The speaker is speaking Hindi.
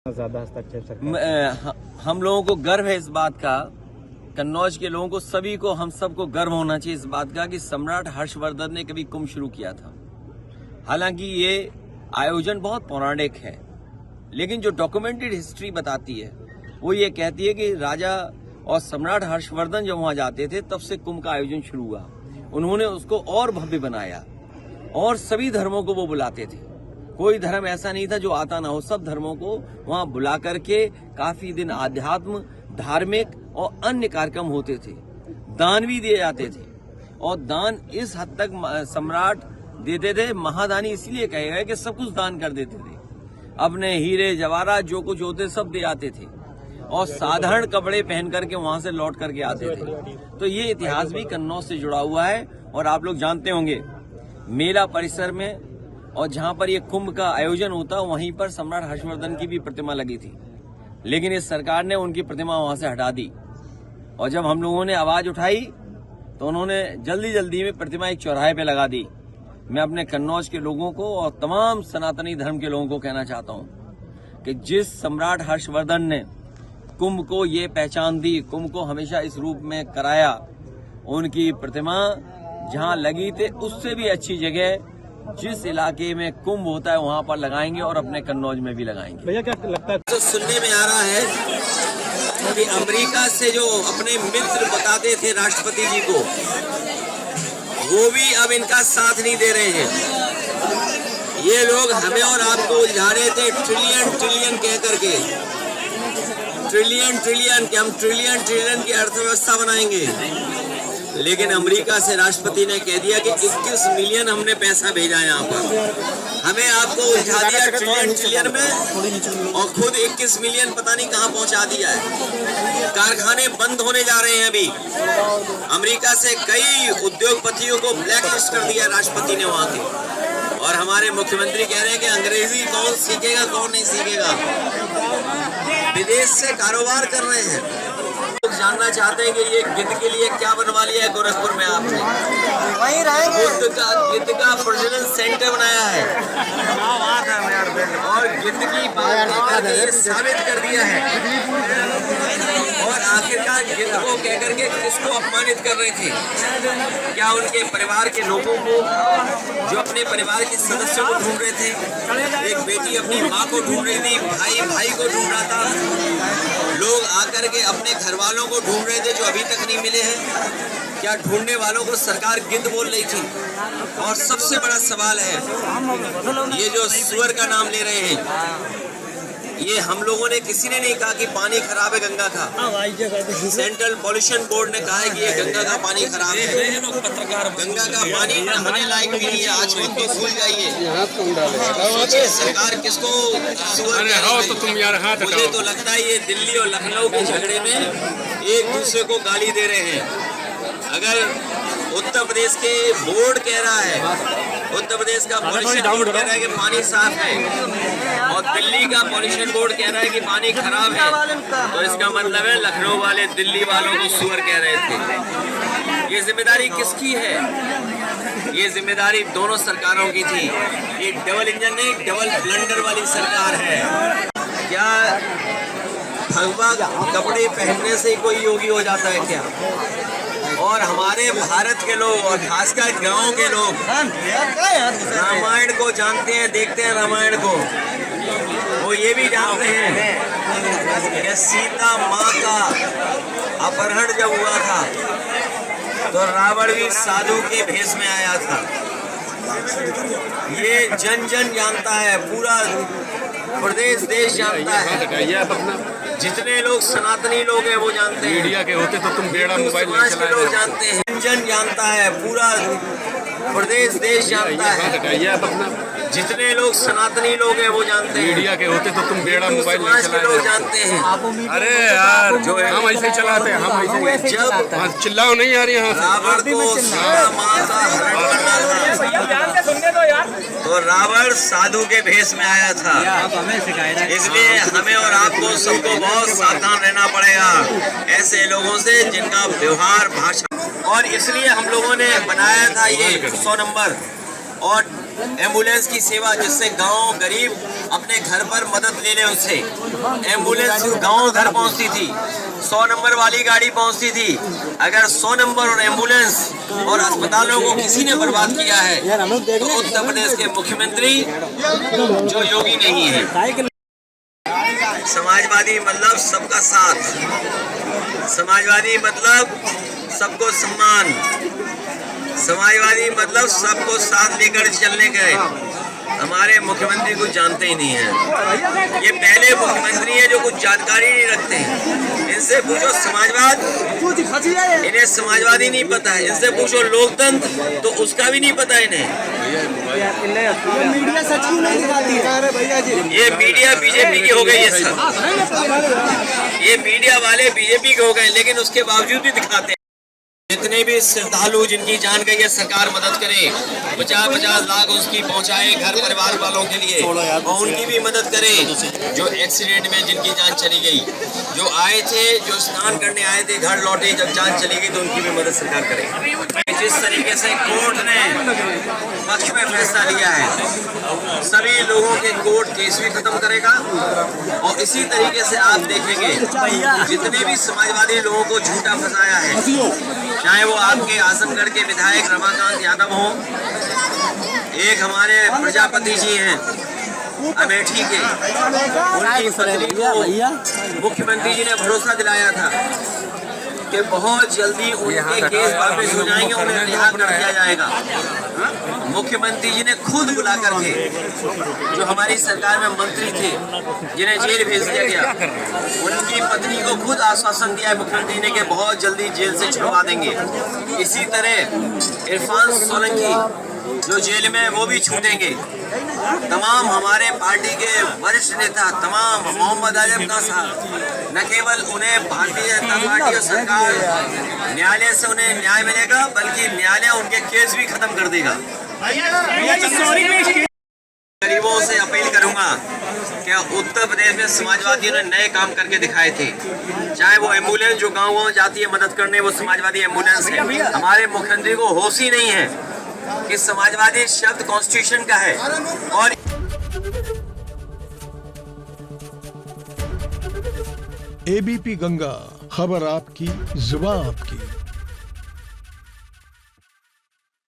ज्यादा हस्ताक्षर हम लोगों को गर्व है इस बात का, कन्नौज के लोगों को, सभी को, हम सबको गर्व होना चाहिए इस बात का कि सम्राट हर्षवर्धन ने कभी कुंभ शुरू किया था। हालांकि ये आयोजन बहुत पौराणिक है, लेकिन जो डॉक्यूमेंटेड हिस्ट्री बताती है वो ये कहती है कि राजा और सम्राट हर्षवर्धन जब वहां जाते थे तब से कुंभ का आयोजन शुरू हुआ। उन्होंने उसको और भव्य बनाया और सभी धर्मों को वो बुलाते थे। कोई धर्म ऐसा नहीं था जो आता ना हो, सब धर्मों को वहां बुला करके काफी दिन आध्यात्म, धार्मिक और अन्य कार्यक्रम होते थे। दान भी दिए जाते थे और दान इस हद तक सम्राट देते थे, महादानी इसलिए कहे गए कि सब कुछ दान कर देते थे। अपने हीरे जवाहरात जो कुछ होते सब दे आते थे और साधारण कपड़े पहन करके वहां से लौट करके आते थे। तो ये इतिहास भी कन्नौज से जुड़ा हुआ है। और आप लोग जानते होंगे मेला परिसर में और जहां पर ये कुंभ का आयोजन होता वहीं पर सम्राट हर्षवर्धन की भी प्रतिमा लगी थी, लेकिन इस सरकार ने उनकी प्रतिमा वहां से हटा दी। और जब हम लोगों ने आवाज उठाई तो उन्होंने जल्दी में प्रतिमा एक चौराहे पे लगा दी। मैं अपने कन्नौज के लोगों को और तमाम सनातनी धर्म के लोगों को कहना चाहता हूं कि जिस सम्राट हर्षवर्धन ने कुंभ को ये पहचान दी, कुंभ को हमेशा इस रूप में कराया, उनकी प्रतिमा जहां लगी थे उससे भी अच्छी जगह जिस इलाके में कुंभ होता है वहां पर लगाएंगे और अपने कन्नौज में भी लगाएंगे। भैया क्या लगता है? तो सुनने में आ रहा है कि अमेरिका से जो अपने मित्र बताते थे राष्ट्रपति जी को, वो भी अब इनका साथ नहीं दे रहे हैं। ये लोग हमें और आपको उलझा रहे थे ट्रिलियन कह करके, ट्रिलियन कि हम ट्रिलियन की अर्थव्यवस्था बनाएंगे। लेकिन अमेरिका से राष्ट्रपति ने कह दिया कि 21 मिलियन हमने पैसा भेजा यहाँ पर, हमें आपको उलझा दिया ट्रिलियन में और खुद 21 मिलियन पता नहीं कहाँ पहुँचा दिया है। कारखाने बंद होने जा रहे हैं अभी। अमेरिका से कई उद्योगपतियों को ब्लैकलिस्ट कर दिया राष्ट्रपति ने वहाँ के। और हमारे मुख्यमंत्री कह रहे हैं कि अंग्रेजी कौन सीखेगा कौन नहीं सीखेगा, विदेश से कारोबार कर रहे हैं। लोग जानना चाहते हैं कि ये गिद्ध के लिए क्या बनवा लिया है गोरखपुर में आपने। वहीं रहेंगे। गिद्ध का प्रजनन सेंटर बनाया है और गिद्ध की बात ये साबित कर दिया है। और आखिरकार गिद्ध को कह करके किसको अपमानित कर रहे थे? क्या उनके परिवार के लोगों को, जो अपने परिवार के सदस्यों को ढूंढ रहे थे? एक बेटी अपनी माँ को ढूंढ रही थी, भाई को ढूंढ रहा था, लोग आकर के अपने घर वालों को ढूंढ रहे थे जो अभी तक नहीं मिले हैं। क्या ढूंढने वालों को सरकार गिद्ध बोल रही थी? और सबसे बड़ा सवाल है, ये जो सुअर का नाम ले रहे हैं, ये हम लोगों ने, किसी ने नहीं कहा कि पानी खराब है गंगा का। सेंट्रल पॉल्यूशन बोर्ड ने कहा है कि ये गंगा का पानी खराब है। गंगा का पानी नहाने लायक भी नहीं है। आज हम तो भूल जाइए, सरकार किसको सुअर कह रही है? मुझे तो लगता है ये दिल्ली और लखनऊ के झगड़े में एक दूसरे को गाली दे रहे हैं। अगर उत्तर प्रदेश के बोर्ड कह रहा है, उत्तर प्रदेश का पॉल्यूशन बोर्ड कह रहा है कि पानी साफ है और दिल्ली का पॉल्यूशन बोर्ड कह रहा है कि पानी खराब है, तो इसका मतलब है लखनऊ वाले दिल्ली वालों को सुअर कह रहे थे। ये जिम्मेदारी किसकी है? ये जिम्मेदारी दोनों सरकारों की थी। ये डबल इंजन नहीं, डबल ब्लंडर वाली सरकार है। क्या भगवा कपड़े पहनने से कोई योगी हो जाता है क्या? और हमारे भारत के लोग और खासकर गांव के लोग रामायण को जानते हैं, देखते हैं रामायण को। वो ये भी जानते हैं कि सीता माँ का अपहरण जब हुआ था तो रावण भी साधु के भेष में आया था। ये जन जानता है, पूरा प्रदेश देश जानता है। जितने लोग सनातनी लोग हैं वो जानते हैं। मीडिया के होते तो तुम बेड़ा मोबाइल नहीं चलाए। लोग जानते हैं, जन जानता है, पूरा प्रदेश देश जानता है। जितने लोग सनातनी लोग हैं वो जानते हैं। मीडिया के होते तो तुम बेड़ा मोबाइल नहीं चलाए। लोग जानते हैं। अरे यार जो है हम ऐसे चलाते हैं, हम ऐसे जब चिल्लाओ नहीं आ रही यहाँ रावण को सीता माँ का हरण करना था तो रावण साधु के भेष में आया था। इसलिए हमें और आपको सबको बहुत सावधान रहना पड़ेगा ऐसे लोगों से जिनका व्यवहार, भाषा। और इसलिए हम लोगों ने बनाया था ये 100 नंबर और एम्बुलेंस की सेवा, जिससे गांव गरीब अपने घर पर मदद ले ले उससे। एम्बुलेंस गांव घर पहुंचती थी, 100 नंबर वाली गाड़ी पहुंचती थी। अगर 100 नंबर और एम्बुलेंस और अस्पतालों को किसी ने बर्बाद किया है तो उत्तर प्रदेश के मुख्यमंत्री जो योगी नहीं है। समाजवादी मतलब सबका साथ, समाजवादी मतलब सबको सम्मान, समाजवादी मतलब सबको साथ लेकर चलने के। हमारे मुख्यमंत्री कुछ जानते ही नहीं है। ये पहले मुख्यमंत्री है जो कुछ जानकारी नहीं रखते हैं। इनसे पूछो समाजवाद, इन्हें समाजवादी नहीं पता है। इनसे पूछो लोकतंत्र, तो उसका भी नहीं पता इन्हें। मीडिया सच क्यों नहीं दिखाती है? ये मीडिया बीजेपी की हो गई है सब, ये मीडिया वाले बीजेपी के हो गए, लेकिन उसके बावजूद भी दिखाते हैं। जितने भी श्रद्धालु जिनकी जान गई है, सरकार मदद करे, 50-50 लाख उसकी पहुंचाए घर परिवार वालों के लिए, और उनकी भी मदद करे। जो एक्सीडेंट में जिनकी जान चली गई, जो आए थे, जो स्नान करने आए थे, घर लौटे, जब जान चली गई तो उनकी भी मदद सरकार करे। जिस तरीके से कोर्ट ने पक्ष में फैसला लिया है, सभी लोगों के कोर्ट केस भी खत्म करेगा। और इसी तरीके से आप देखेंगे जितने भी समाजवादी लोगों को झूठा फंसाया है, चाहे वो आपके आजमगढ़ के विधायक रमाकांत यादव हो, एक हमारे प्रजापति जी हैं अमेठी के, उनकी पत्नी को मुख्यमंत्री जी ने भरोसा दिलाया था कि बहुत जल्दी उनके केस वापस हो जाएंगे, उन्हें रिहा कर दिया जाएगा। मुख्यमंत्री जी ने खुद बुला करके जो हमारी सरकार में मंत्री थे जिन्हें जेल भेज दिया गया, उनकी पत्नी को खुद आश्वासन दिया है मुख्यमंत्री ने कि बहुत जल्दी जेल से छुड़वा देंगे। इसी तरह इरफान सोलंकी जो जेल में, वो भी छूटेंगे। तमाम हमारे पार्टी के वरिष्ठ नेता, तमाम मोहम्मद आजम का साथ, न केवल उन्हें भारतीय जनता पार्टी और सरकार न्यायालय से उन्हें न्याय मिलेगा, बल्कि न्यायालय उनके केस भी खत्म कर देगा। गरीबों से अपील करूंगा कि उत्तर प्रदेश में समाजवादियों ने नए काम करके दिखाए थे। चाहे वो एम्बुलेंस जो गाँव जाती है मदद करने, वो समाजवादी एम्बुलेंस है। हमारे मुख्यमंत्री को होश ही नहीं है कि समाजवादी शब्द कॉन्स्टिट्यूशन का है। और एबीपी गंगा, खबर आपकी, जुबान आपकी।